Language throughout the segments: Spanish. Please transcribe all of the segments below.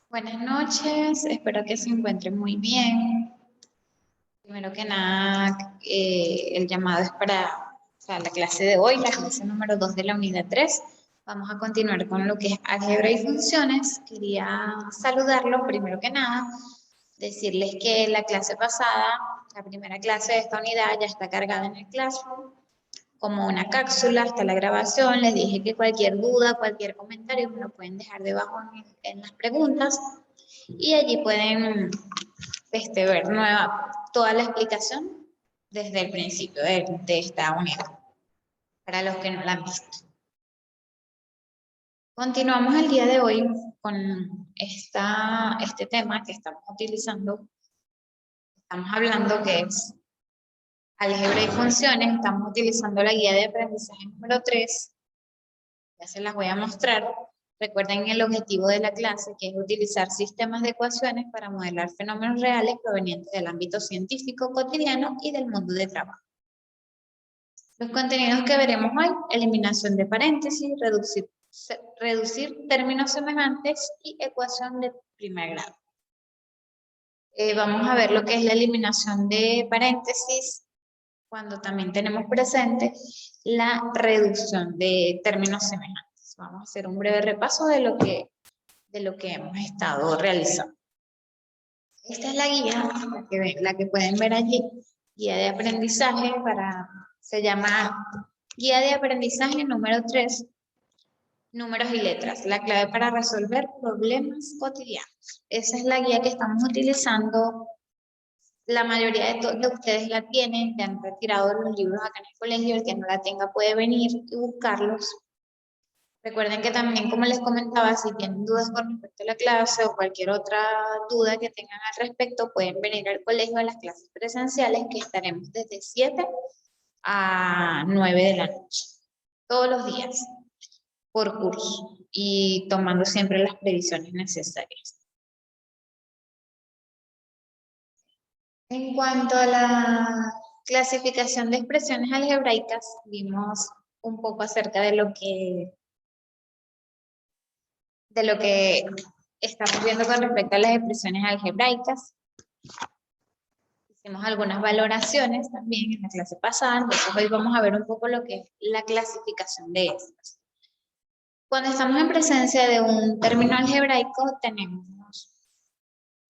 Buenas noches, espero que se encuentren muy bien. Primero que nada, el llamado es para la clase de hoy, la clase número 2 de la unidad 3. Vamos a continuar con lo que es álgebra y funciones. Quería saludarlos, primero que nada, decirles que la clase pasada, la primera clase de esta unidad, ya está cargada en el Classroom como una cápsula hasta la grabación. Les dije que cualquier duda, cualquier comentario me lo pueden dejar debajo en las preguntas y allí pueden ver toda la explicación desde el principio de esta unidad, para los que no la han visto. Continuamos el día de hoy con este tema que estamos utilizando. Estamos hablando que es álgebra y funciones. Estamos utilizando la guía de aprendizaje número 3. Ya se las voy a mostrar. Recuerden el objetivo de la clase, que es utilizar sistemas de ecuaciones para modelar fenómenos reales provenientes del ámbito científico cotidiano y del mundo de trabajo. Los contenidos que veremos hoy: eliminación de paréntesis, reducir términos semejantes y ecuación de primer grado. Vamos a ver lo que es la eliminación de paréntesis cuando también tenemos presente la reducción de términos semejantes. Vamos a hacer un breve repaso de lo que hemos estado realizando. Esta es la guía, la que pueden ver allí, guía de aprendizaje se llama guía de aprendizaje número 3, números y letras, la clave para resolver problemas cotidianos. Esa es la guía que estamos utilizando. La mayoría de ustedes la tienen, ya han retirado los libros acá en el colegio. El que no la tenga puede venir y buscarlos. Recuerden que también, como les comentaba, si tienen dudas con respecto a la clase o cualquier otra duda que tengan al respecto, pueden venir al colegio a las clases presenciales, que estaremos desde 7 a 9 de la noche, todos los días, por curso, y tomando siempre las previsiones necesarias. En cuanto a la clasificación de expresiones algebraicas, vimos un poco acerca de lo que estamos viendo con respecto a las expresiones algebraicas. Hicimos algunas valoraciones también en la clase pasada, entonces hoy vamos a ver un poco lo que es la clasificación de estas. Cuando estamos en presencia de un término algebraico,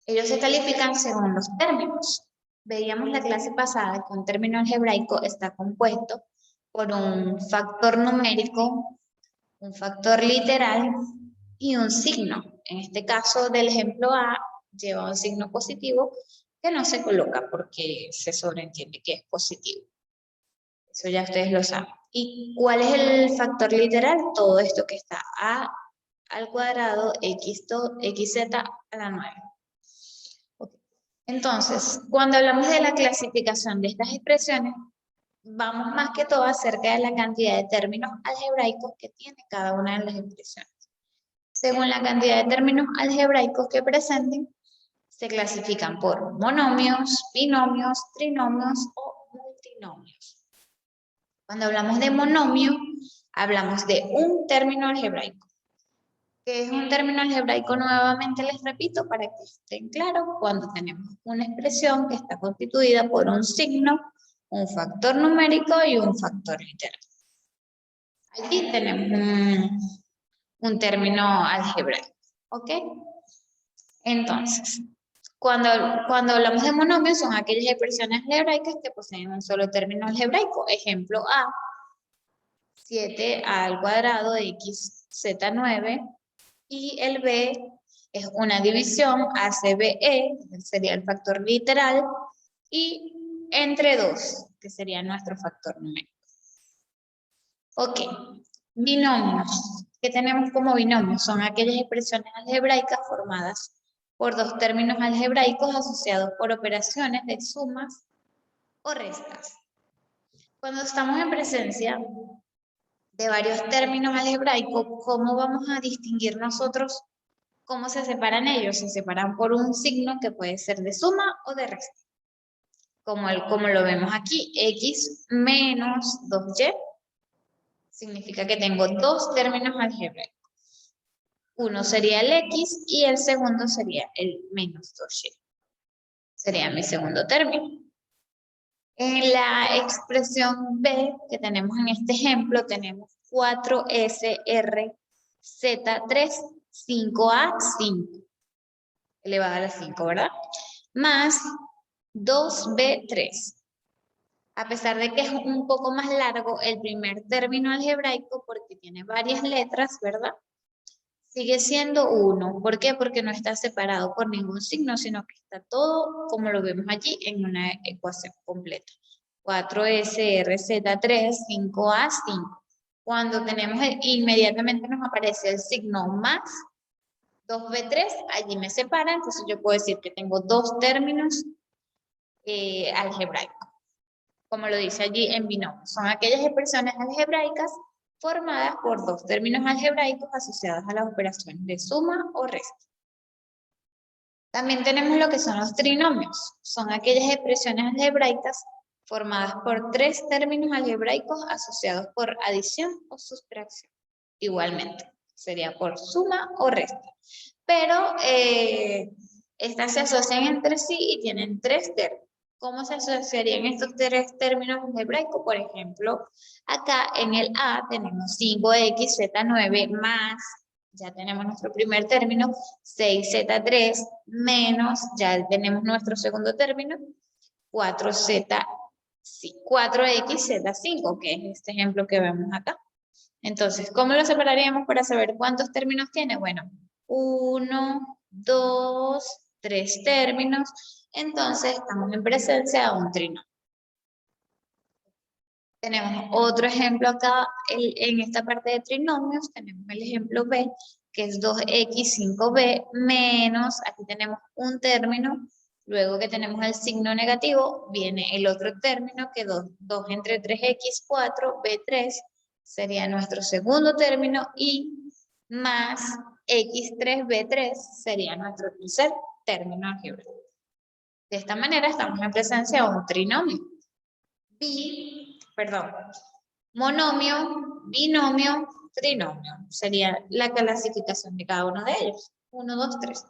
ellos se califican según los términos. Veíamos la clase pasada que un término algebraico está compuesto por un factor numérico, un factor literal y un signo. En este caso del ejemplo A, lleva un signo positivo que no se coloca porque se sobreentiende que es positivo. Eso ya ustedes lo saben. ¿Y cuál es el factor literal? Todo esto que está A al cuadrado, xz a la 9. Okay. Entonces, cuando hablamos de la clasificación de estas expresiones, vamos más que todo acerca de la cantidad de términos algebraicos que tiene cada una de las expresiones. Según la cantidad de términos algebraicos que presenten, se clasifican por monomios, binomios, trinomios o multinomios. Cuando hablamos de monomio, hablamos de un término algebraico. ¿Qué es un término algebraico? Nuevamente les repito para que estén claros: cuando tenemos una expresión que está constituida por un signo, un factor numérico y un factor literal. Allí tenemos un término algebraico, ¿ok? Entonces, cuando hablamos de monomios, son aquellas expresiones algebraicas que poseen un solo término algebraico. Ejemplo A, 7a al cuadrado de xz9, y el B es una división ACBE, sería el factor literal, y entre 2, que sería nuestro factor numérico. Ok, binomios. ¿Qué tenemos como binomios? Son aquellas expresiones algebraicas formadas por dos términos algebraicos asociados por operaciones de sumas o restas. Cuando estamos en presencia de varios términos algebraicos, ¿cómo vamos a distinguir nosotros cómo se separan ellos? Se separan por un signo que puede ser de suma o de resta. Como lo vemos aquí, x menos 2y significa que tengo dos términos algebraicos. Uno sería el X y el segundo sería el menos 2Y. Sería mi segundo término. En la expresión B que tenemos en este ejemplo, tenemos 4SRZ3, 5A5, elevado a la 5, ¿verdad? Más 2B3. A pesar de que es un poco más largo el primer término algebraico porque tiene varias letras, ¿verdad? Sigue siendo 1. ¿Por qué? Porque no está separado por ningún signo, sino que está todo como lo vemos allí en una ecuación completa. 4SRZ3, 5A5. Cuando tenemos inmediatamente nos aparece el signo más 2B3, allí me separa, entonces yo puedo decir que tengo dos términos algebraicos. Como lo dice allí en binomio, son aquellas expresiones algebraicas formadas por dos términos algebraicos asociados a las operaciones de suma o resta. También tenemos lo que son los trinomios. Son aquellas expresiones algebraicas formadas por tres términos algebraicos asociados por adición o sustracción. Igualmente, sería por suma o resta. Pero estas se asocian entre sí y tienen tres términos. ¿Cómo se asociarían estos tres términos algebraicos? Por ejemplo, acá en el A tenemos 5xz9 más, ya tenemos nuestro primer término, 6z3 menos, ya tenemos nuestro segundo término, 4xz5, que es este ejemplo que vemos acá. Entonces, ¿cómo lo separaríamos para saber cuántos términos tiene? Bueno, 1, 2, 3 términos. Entonces, estamos en presencia de un trinomio. Tenemos otro ejemplo acá, en esta parte de trinomios, tenemos el ejemplo B, que es 2x5b menos, aquí tenemos un término, luego que tenemos el signo negativo, viene el otro término, que 2 entre 3x4, b3, sería nuestro segundo término, y más x3b3 sería nuestro tercer término algebraico. De esta manera estamos en presencia de un trinomio. Monomio, binomio, trinomio. Sería la clasificación de cada uno de ellos. 1, 2, 3.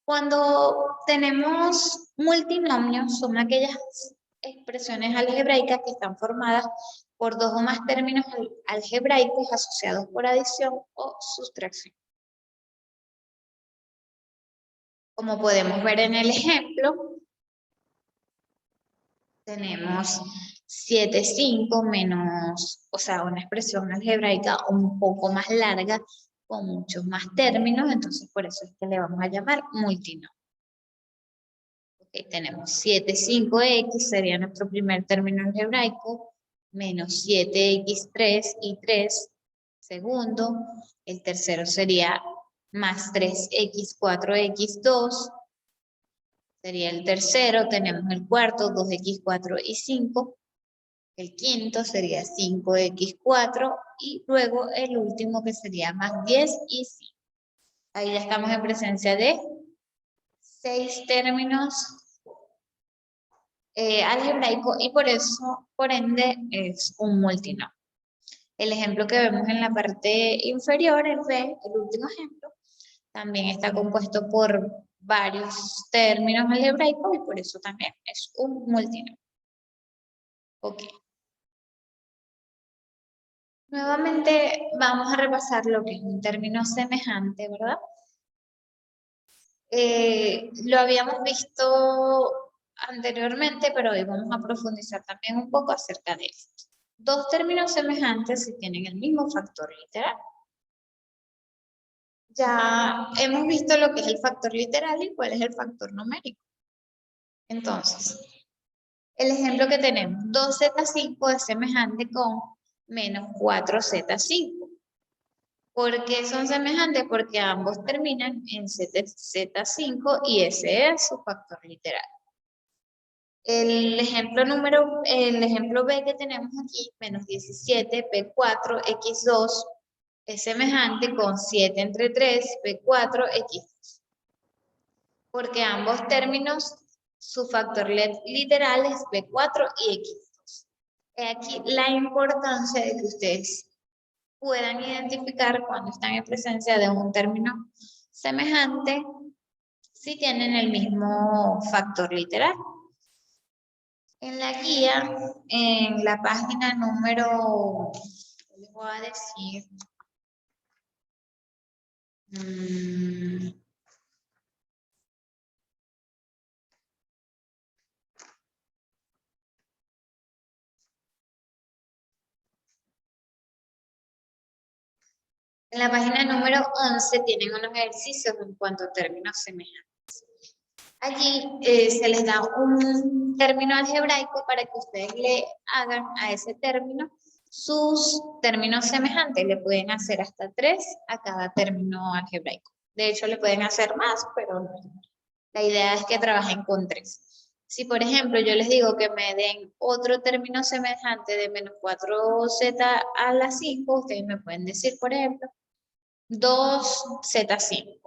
Cuando tenemos multinomios, son aquellas expresiones algebraicas que están formadas por dos o más términos algebraicos asociados por adición o sustracción. Como podemos ver en el ejemplo, tenemos 7, 5 menos, o sea, una expresión algebraica un poco más larga, con muchos más términos, entonces por eso es que le vamos a llamar multinomio. Okay, tenemos 7, 5x, sería nuestro primer término algebraico, menos 7x3 y 3, segundo, el tercero sería más 3x, 4x2, sería el tercero, tenemos el cuarto, 2x4 y 5, el quinto sería 5x4 y luego el último que sería más 10 y 5. Ahí ya estamos en presencia de 6 términos algebraicos y por eso, por ende, es un multinomio. El ejemplo que vemos en la parte inferior, el B, el último ejemplo, también está compuesto por varios términos algebraicos y por eso también es un multinomio. Ok. Nuevamente vamos a repasar lo que es un término semejante, ¿verdad? Lo habíamos visto anteriormente, pero hoy vamos a profundizar también un poco acerca de esto. Dos términos semejantes si tienen el mismo factor literal. Ya hemos visto lo que es el factor literal y cuál es el factor numérico. Entonces, el ejemplo que tenemos, 2z5 es semejante con menos 4z5. ¿Por qué son semejantes? Porque ambos terminan en z5 y ese es su factor literal. El ejemplo B que tenemos aquí, menos 17, P4, X2, es semejante con 7 entre 3, P4, X2. Porque ambos términos, su factor literal es P4 y X2. Aquí la importancia de que ustedes puedan identificar cuando están en presencia de un término semejante si tienen el mismo factor literal. En la guía, en la página número, les voy a decir, en la página número 11 tienen unos ejercicios en cuanto a términos semejantes. Allí se les da un término algebraico para que ustedes le hagan a ese término sus términos semejantes. Le pueden hacer hasta 3 a cada término algebraico. De hecho, le pueden hacer más, pero la idea es que trabajen con 3. Si, por ejemplo, yo les digo que me den otro término semejante de menos 4z a la 5, ustedes me pueden decir, por ejemplo, 2z5.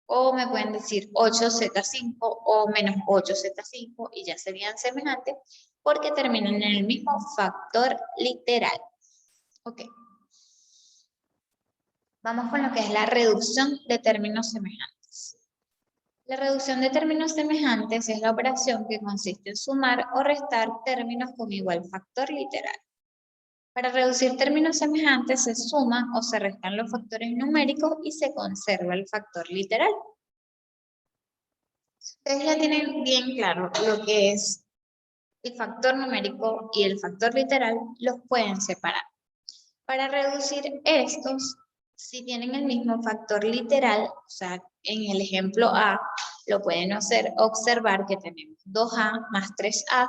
O me pueden decir 8z5 o menos 8z5 y ya serían semejantes porque terminan en el mismo factor literal. Ok. Vamos con lo que es la reducción de términos semejantes. La reducción de términos semejantes es la operación que consiste en sumar o restar términos con igual factor literal. Para reducir términos semejantes se suman o se restan los factores numéricos y se conserva el factor literal. Ustedes ya tienen bien claro lo que es el factor numérico y el factor literal, los pueden separar. Para reducir estos, si tienen el mismo factor literal, o sea, en el ejemplo A, lo pueden observar que tenemos 2A más 3A,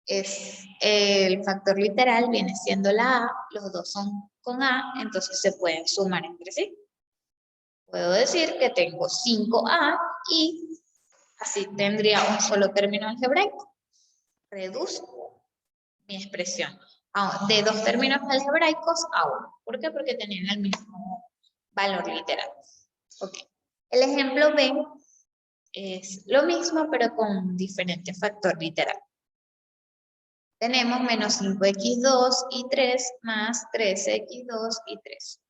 es el factor literal, viene siendo la A, los dos son con A, entonces se pueden sumar entre sí. Puedo decir que tengo 5A y así tendría un solo término algebraico. Reduzco mi expresión de 2 términos algebraicos a 1. ¿Por qué? Porque tenían el mismo valor literal. Okay. El ejemplo B es lo mismo, pero con diferente factor literal. Tenemos menos 5x2 y 3 más 13x2 y 3.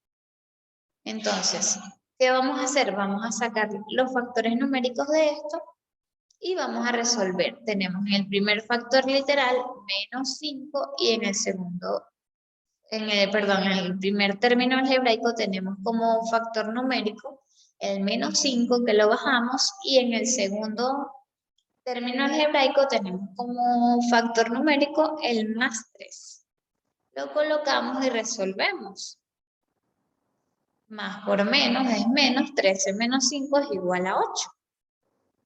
Entonces, ¿qué vamos a hacer? Vamos a sacar los factores numéricos de esto y vamos a resolver. Tenemos en el primer factor literal menos 5 y en el segundo, en el primer término algebraico tenemos como factor numérico el menos 5 que lo bajamos y en el segundo término algebraico tenemos como factor numérico el más 3. Lo colocamos y resolvemos. Más por menos es menos, 13 menos 5 es igual a 8.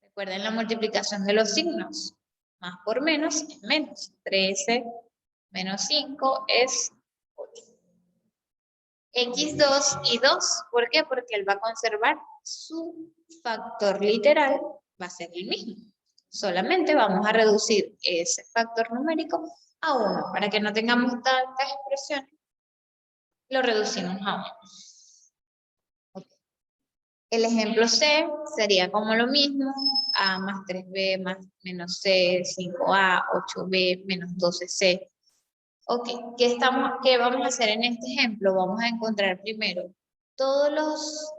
Recuerden la multiplicación de los signos. Más por menos es menos. 13 menos 5 es 8. X2 y 2. ¿Por qué? Porque él va a conservar su factor literal, va a ser el mismo. Solamente vamos a reducir ese factor numérico a 1. Para que no tengamos tantas expresiones, lo reducimos a 1. El ejemplo C sería como lo mismo, A más 3B más menos C, 5A, 8B menos 12C. Ok, ¿qué vamos a hacer en este ejemplo? Vamos a encontrar primero todos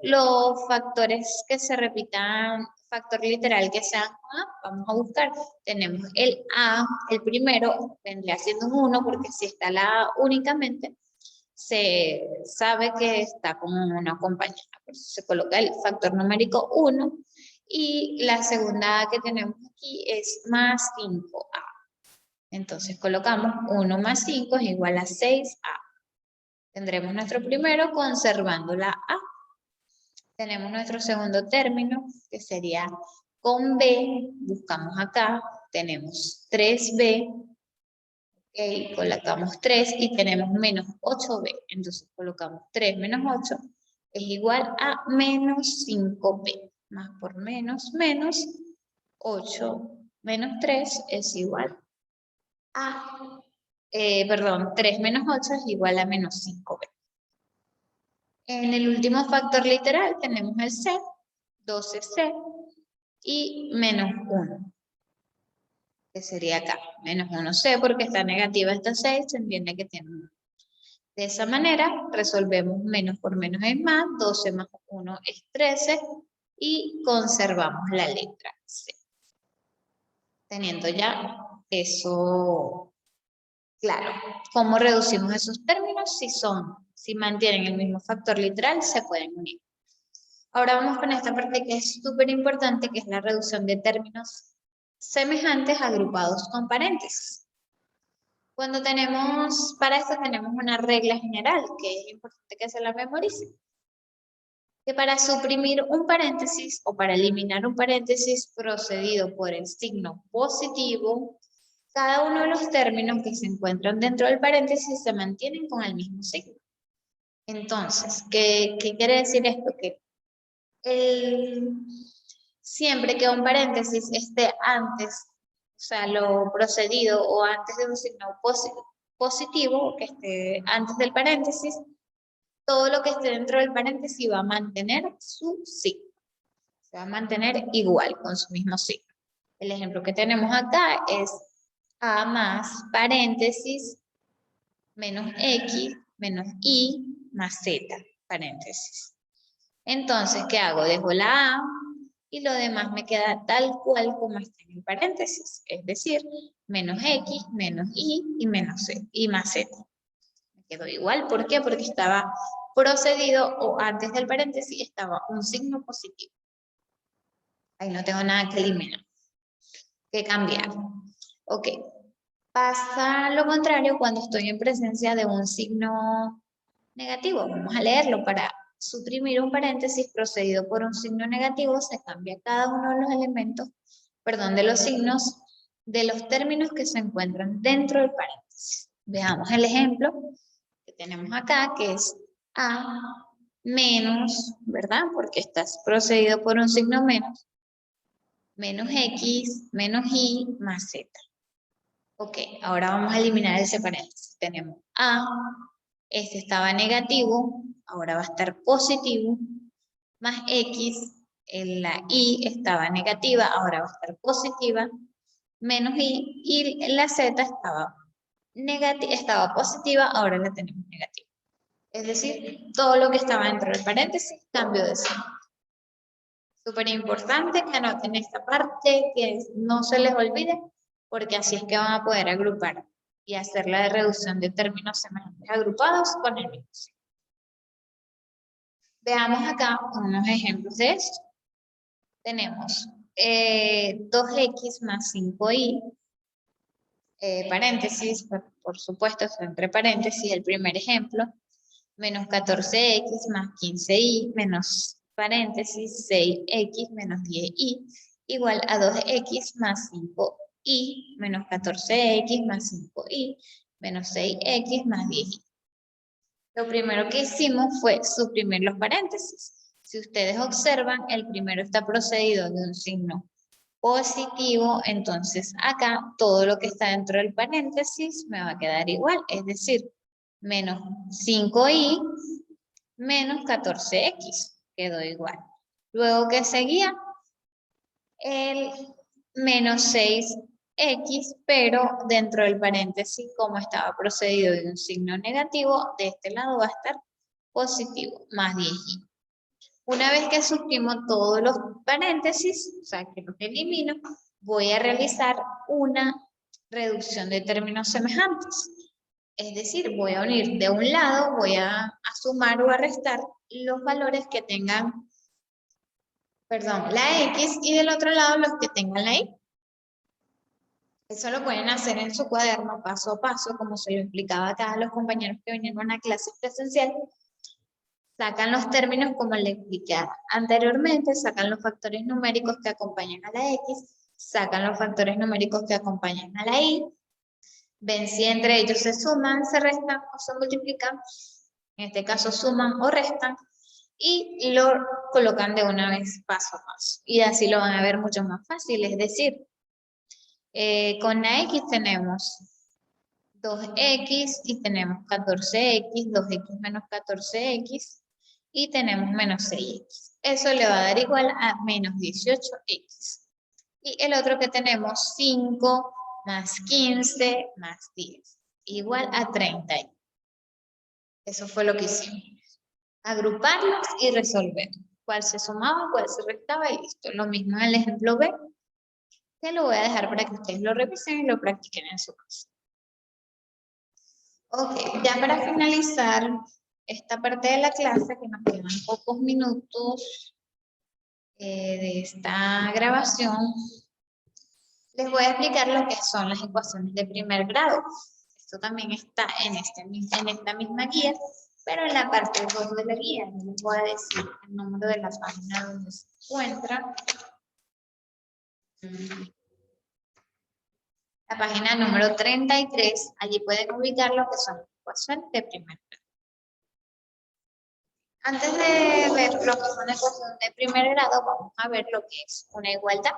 los factores que se repitan, factor literal que sean A, vamos a buscar. Tenemos el A, el primero, vendría siendo un 1 porque si está la A únicamente, se sabe que está como una compañera. Por eso se coloca el factor numérico 1 y la segunda que tenemos aquí es más 5A. Entonces colocamos 1 más 5 es igual a 6A. Tendremos nuestro primero conservando la A. Tenemos nuestro segundo término que sería con B. Buscamos acá, tenemos 3B. Ok, colocamos 3 y tenemos menos 8b. Entonces colocamos 3 menos 8 es igual a menos 5b. Más por menos, menos 8 menos 3 es igual a, 3 menos 8 es igual a menos 5b. En el último factor literal tenemos el c, 12c y menos 1. Que sería acá, menos 1c, porque está negativa esta 6, se entiende que tiene 1. De esa manera resolvemos menos por menos es más, 12 más 1 es 13 y conservamos la letra C. Teniendo ya eso claro, ¿cómo reducimos esos términos? Si mantienen el mismo factor literal, se pueden unir. Ahora vamos con esta parte que es súper importante, que es la reducción de términos semejantes agrupados con paréntesis. Para esto tenemos una regla general que es importante que se la memoricen. Que para suprimir un paréntesis o para eliminar un paréntesis procedido por el signo positivo, cada uno de los términos que se encuentran dentro del paréntesis se mantienen con el mismo signo. Entonces, ¿qué quiere decir esto? Que siempre que un paréntesis esté antes, o sea, lo procedido o antes de un signo positivo, que esté antes del paréntesis, todo lo que esté dentro del paréntesis va a mantener su signo. Se va a mantener igual, con su mismo signo. El ejemplo que tenemos acá es A más paréntesis menos X menos Y más Z, paréntesis. Entonces, ¿qué hago? Dejo la A y lo demás me queda tal cual como está en el paréntesis. Es decir, menos X, menos Y y menos Z, y más Z. Me quedó igual. ¿Por qué? Porque estaba procedido o antes del paréntesis estaba un signo positivo. Ahí no tengo nada que eliminar, que cambiar. Ok. Pasa lo contrario cuando estoy en presencia de un signo negativo. Vamos a leerlo. Para suprimir un paréntesis procedido por un signo negativo, se cambia cada uno de los elementos, perdón, de los signos de los términos que se encuentran dentro del paréntesis. Veamos el ejemplo que tenemos acá, que es A menos, ¿verdad? Porque estás procedido por un signo menos, menos X, menos Y, más Z. Ok, ahora vamos a eliminar ese paréntesis. Tenemos A, este estaba negativo, ahora va a estar positivo, más X, la Y estaba negativa, ahora va a estar positiva, menos Y la Z estaba positiva, ahora la tenemos negativa. Es decir, todo lo que estaba dentro del paréntesis cambió de signo. Súper importante que anoten esta parte, que no se les olvide, porque así es que van a poder agrupar y hacer la reducción de términos semejantes agrupados con el mismo signo. Veamos acá unos ejemplos de esto. Tenemos 2x más 5y, paréntesis, por supuesto, está entre paréntesis el primer ejemplo, menos 14x más 15y, menos paréntesis 6x menos 10y, igual a 2x más 5y, menos 14x más 5y, menos 6x más 10y. Lo primero que hicimos fue suprimir los paréntesis. Si ustedes observan, el primero está procedido de un signo positivo, entonces acá todo lo que está dentro del paréntesis me va a quedar igual, es decir, menos 5y menos 14x, quedó igual. Luego que seguía el menos 6x, pero dentro del paréntesis, como estaba procedido de un signo negativo, de este lado va a estar positivo, más 10y. Una vez que suprimo todos los paréntesis, o sea, que los elimino, voy a realizar una reducción de términos semejantes. Es decir, voy a unir de un lado, voy a sumar o a restar los valores que tengan, perdón, la X, y del otro lado los que tengan la Y. Eso lo pueden hacer en su cuaderno paso a paso, como se lo explicaba acá a los compañeros que vinieron a clase presencial. Sacan los términos como le expliqué anteriormente, sacan los factores numéricos que acompañan a la X, sacan los factores numéricos que acompañan a la Y, ven si entre ellos se suman, se restan o se multiplican, en este caso suman o restan, y lo colocan de una vez paso a paso. Y así lo van a ver mucho más fácil, es decir, con la X tenemos 2x y tenemos 14x, 2x menos 14x, y tenemos menos 6x. Eso le va a dar igual a menos 18x. Y el otro que tenemos, 5 más 15 más 10, igual a 30. Eso fue lo que hicimos. Agruparlos y resolver. Cuál se sumaba, cuál se restaba y listo. Lo mismo en el ejemplo B, que lo voy a dejar para que ustedes lo revisen y lo practiquen en su casa. Ok, ya para finalizar esta parte de la clase, que nos quedan pocos minutos de esta grabación, les voy a explicar lo que son las ecuaciones de primer grado. Esto también está en esta misma guía, pero en la parte 2 de la guía. No les voy a decir el número de la página donde se encuentra. La página número 33, allí pueden ubicar lo que son las ecuaciones de primer grado. Antes de ver lo que son ecuaciones de primer grado, vamos a ver lo que es una igualdad.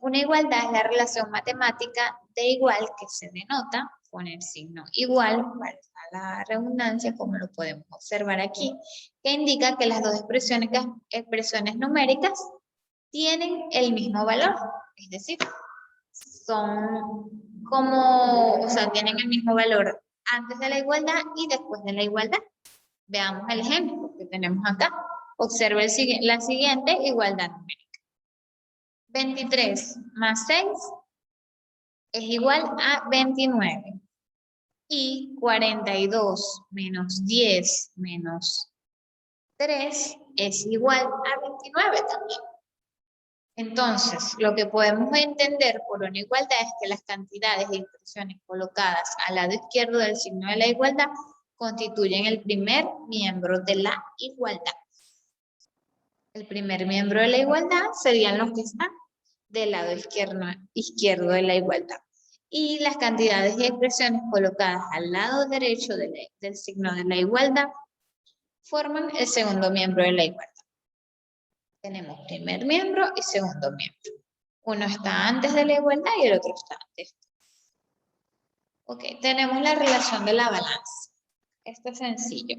Una igualdad es la relación matemática de igual que se denota con el signo igual, para la redundancia, como lo podemos observar aquí, que indica que las dos expresiones numéricas tienen el mismo valor, es decir, son como, o sea, tienen el mismo valor antes de la igualdad y después de la igualdad. Veamos el ejemplo que tenemos acá. Observe la siguiente igualdad numérica. 23 más 6 es igual a 29. Y 42 menos 10 menos 3 es igual a 29 también. Entonces, lo que podemos entender por una igualdad es que las cantidades de expresiones colocadas al lado izquierdo del signo de la igualdad constituyen el primer miembro de la igualdad. El primer miembro de la igualdad serían los que están del lado izquierdo de la igualdad. Y las cantidades y expresiones colocadas al lado derecho del signo de la igualdad forman el segundo miembro de la igualdad. Tenemos primer miembro y segundo miembro. Uno está antes de la igualdad y el otro está antes. Ok, tenemos la relación de la balanza. Esto es sencillo.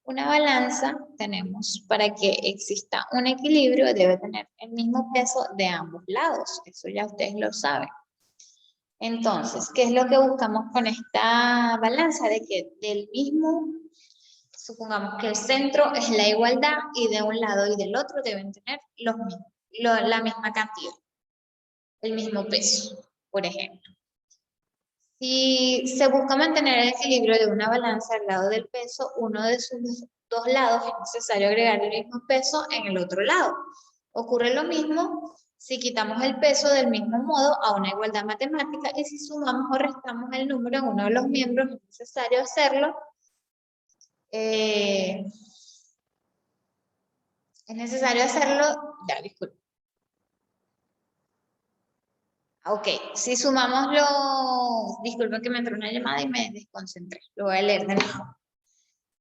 Una balanza tenemos para que exista un equilibrio debe tener el mismo peso de ambos lados. Eso ya ustedes lo saben. Entonces, ¿qué es lo que buscamos con esta balanza? De que del mismo, supongamos que el centro es la igualdad y de un lado y del otro deben tener la misma cantidad, el mismo peso, por ejemplo. Si se busca mantener el equilibrio de una balanza al lado del peso, uno de sus dos lados es necesario agregar el mismo peso en el otro lado. Ocurre lo mismo si quitamos el peso del mismo modo a una igualdad matemática y si sumamos o restamos el número en uno de los miembros, es necesario hacerlo. Disculpe. Ok, si sumamos disculpen que me entró una llamada y me desconcentré, lo voy a leer de nuevo.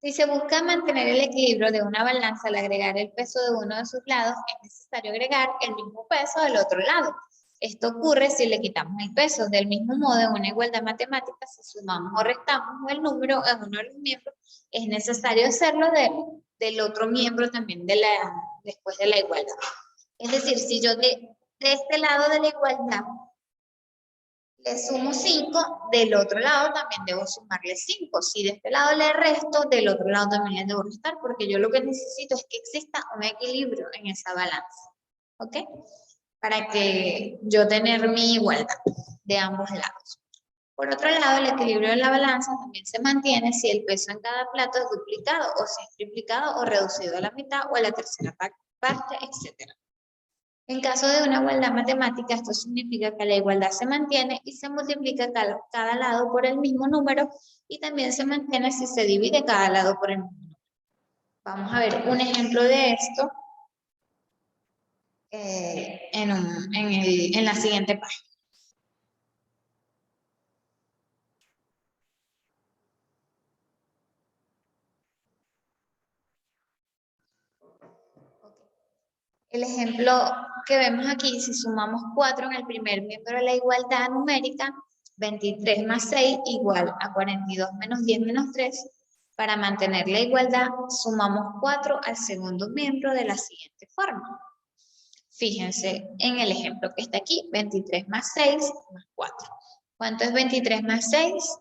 Si se busca mantener el equilibrio de una balanza al agregar el peso de uno de sus lados, es necesario agregar el mismo peso del otro lado. Esto ocurre si le quitamos el peso. Del mismo modo, en una igualdad matemática, si sumamos o restamos el número en uno de los miembros, es necesario hacerlo del otro miembro también después de la igualdad. Es decir, si yo de este lado de la igualdad le sumo 5, del otro lado también debo sumarle 5. Si de este lado le resto, del otro lado también le debo restar, porque yo lo que necesito es que exista un equilibrio en esa balanza. ¿Ok? Para que yo tener mi igualdad de ambos lados. Por otro lado, el equilibrio de la balanza también se mantiene si el peso en cada plato es duplicado, o si es triplicado o reducido a la mitad o a la tercera parte, etc. En caso de una igualdad matemática, esto significa que la igualdad se mantiene y se multiplica cada lado por el mismo número y también se mantiene si se divide cada lado por el mismo número. Vamos a ver un ejemplo de esto en la siguiente página. El ejemplo que vemos aquí, si sumamos 4 en el primer miembro de la igualdad numérica, 23 más 6 igual a 42 menos 10 menos 3. Para mantener la igualdad, sumamos 4 al segundo miembro de la siguiente forma. Fíjense en el ejemplo que está aquí, 23 más 6 más 4. ¿Cuánto es 23 más 6?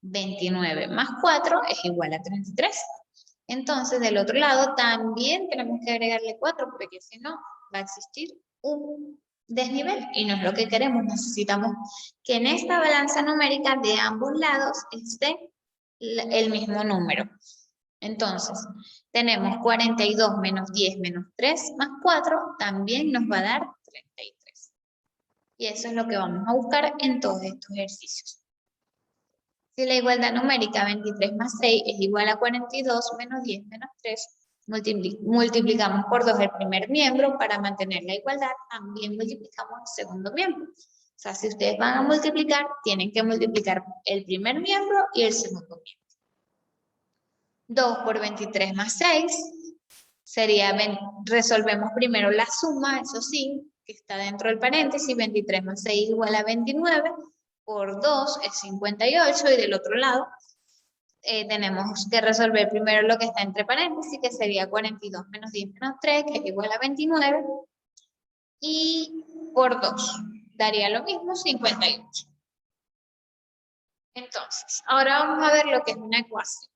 29 más 4 es igual a 33. Entonces, del otro lado también tenemos que agregarle 4, porque si no, va a existir un desnivel y no es lo que queremos. Necesitamos que en esta balanza numérica de ambos lados esté el mismo número. Entonces, tenemos 42 menos 10 menos 3 más 4, también nos va a dar 33. Y eso es lo que vamos a buscar en todos estos ejercicios. Si la igualdad numérica 23 más 6 es igual a 42 menos 10 menos 3, multiplicamos por 2 el primer miembro para mantener la igualdad, también multiplicamos el segundo miembro. O sea, si ustedes van a multiplicar, tienen que multiplicar el primer miembro y el segundo miembro. 2 por 23 más 6 sería, resolvemos primero la suma, eso sí, que está dentro del paréntesis, 23 más 6 igual a 29, por 2 es 58, y del otro lado tenemos que resolver primero lo que está entre paréntesis, que sería 42 menos 10 menos 3, que es igual a 29, y por 2 daría lo mismo, 58. Entonces, ahora vamos a ver lo que es una ecuación.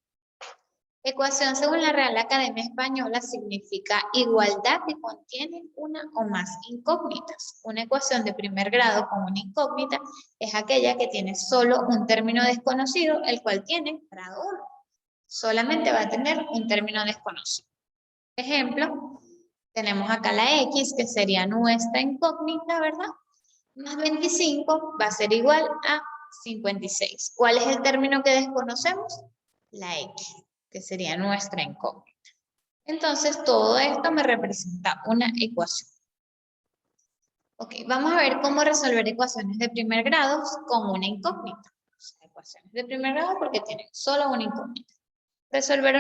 Ecuación, según la Real Academia Española, significa igualdad que contiene una o más incógnitas. Una ecuación de primer grado con una incógnita es aquella que tiene solo un término desconocido, el cual tiene grado 1. Solamente va a tener un término desconocido. Ejemplo, tenemos acá la X, que sería nuestra incógnita, ¿verdad? Más 25 va a ser igual a 56. ¿Cuál es el término que desconocemos? La X, que sería nuestra incógnita. Entonces, todo esto me representa una ecuación. Ok, vamos a ver cómo resolver ecuaciones de primer grado con una incógnita. O sea, ecuaciones de primer grado porque tienen solo una incógnita. Resolver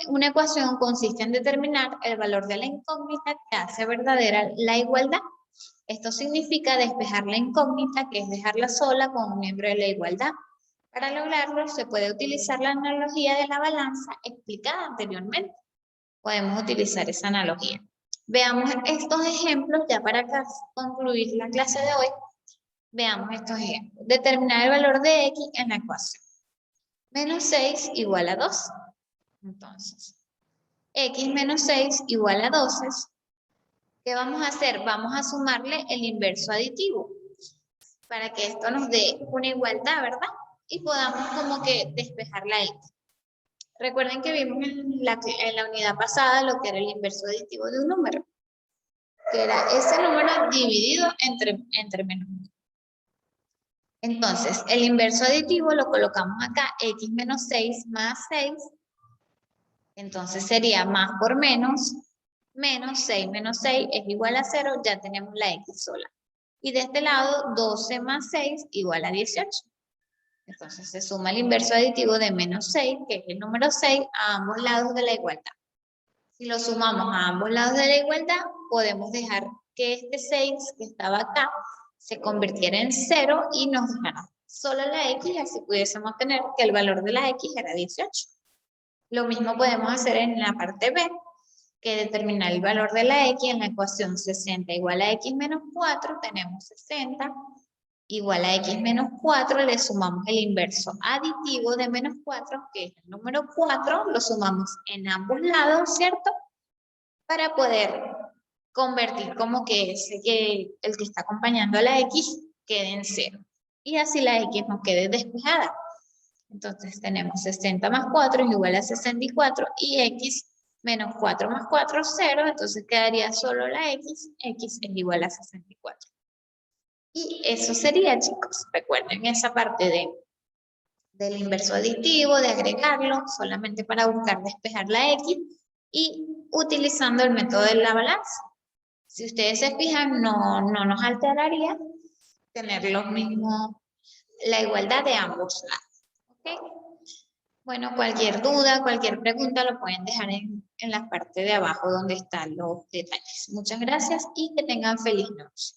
una ecuación consiste en determinar el valor de la incógnita que hace verdadera la igualdad. Esto significa despejar la incógnita, que es dejarla sola con un miembro de la igualdad. Para lograrlo, se puede utilizar la analogía de la balanza explicada anteriormente. Podemos utilizar esa analogía. Veamos estos ejemplos ya para concluir la clase de hoy. Veamos estos ejemplos. Determinar el valor de X en la ecuación. Menos 6 igual a 2. Entonces, X menos 6 igual a 12. ¿Qué vamos a hacer? Vamos a sumarle el inverso aditivo para que esto nos dé una igualdad, ¿verdad? Y podamos como que despejar la X. Recuerden que vimos en la unidad pasada lo que era el inverso aditivo de un número, que era ese número dividido entre menos 1. Entonces, el inverso aditivo lo colocamos acá, X menos 6 más 6. Entonces sería más por menos 6 menos 6 es igual a 0, ya tenemos la X sola. Y de este lado, 12 más 6 igual a 18. Entonces se suma el inverso aditivo de menos 6, que es el número 6, a ambos lados de la igualdad. Si lo sumamos a ambos lados de la igualdad, podemos dejar que este 6 que estaba acá se convirtiera en 0 y nos dejara solo la X, y así pudiésemos tener que el valor de la X era 18. Lo mismo podemos hacer en la parte B, que determinar el valor de la X en la ecuación 60 igual a X menos 4, tenemos 60 igual a X menos 4, le sumamos el inverso aditivo de menos 4, que es el número 4, lo sumamos en ambos lados, ¿cierto? Para poder convertir como que el que está acompañando a la X quede en 0. Y así la X nos quede despejada. Entonces tenemos 60 más 4 es igual a 64 y X menos 4 más 4, 0. Entonces quedaría solo la X es igual a 64. Y eso sería, chicos. Recuerden esa parte del inverso aditivo, de agregarlo solamente para buscar despejar la X y utilizando el método de la balanza. Si ustedes se fijan, no nos alteraría tener los mismos, la igualdad de ambos lados. ¿Okay? Bueno, cualquier duda, cualquier pregunta lo pueden dejar en la parte de abajo donde están los detalles. Muchas gracias y que tengan feliz noche.